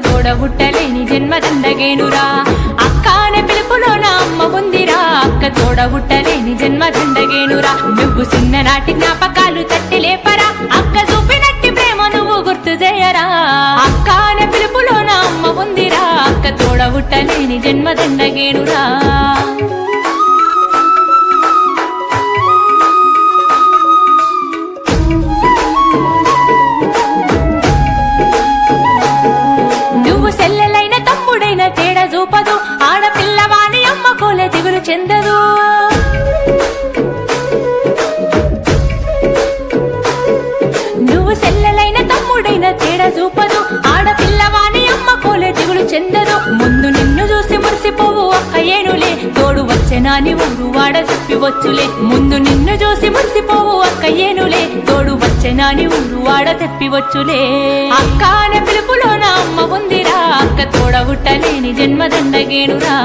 తోడబుట్టలేని జన్మదండగేనురా అక్కానే పిలుపులో నా అమ్మ ఉందిరా అక్క తోడబుట్టలేని జన్మదండగేనురా నువ్వు చిన్ననాటి జ్ఞాపకాలు తట్టి లేపరా అక్క చూపినట్టి ప్రేమ నువ్వు గుర్తు చేయరా అక్కానే పిలుపులో నా అమ్మ ఉందిరా అక్క తోడబుట్టలేని జన్మదండగేనురా సెల్లెలైన తమ్ముడైన తేడా చూపదు ఆడపిల్లవాని అమ్మ కోలే దిగులు చెందదు నువ్వు సెల్లెలైన తమ్ముడైన తేడా చూపదు ఆడపిల్లవాని అమ్మ కోలే దిగులు చెందదు ముందు నిన్ను చూసి మురిసిపోవు అక్క ఏనులే తోడు వచ్చెనాని ఊరు వాడ చెప్పివచ్చులే ముందు నిన్ను చూసి మురిసిపోవు అక్క ఏనులే తోడు వచ్చెనాని ఊరు వాడ చెప్పివచ్చులే అక్కానే పిలుపులో నా అమ్మ ఉందిరా అక్క తోడబుట్టలేని జన్మదండగేనురా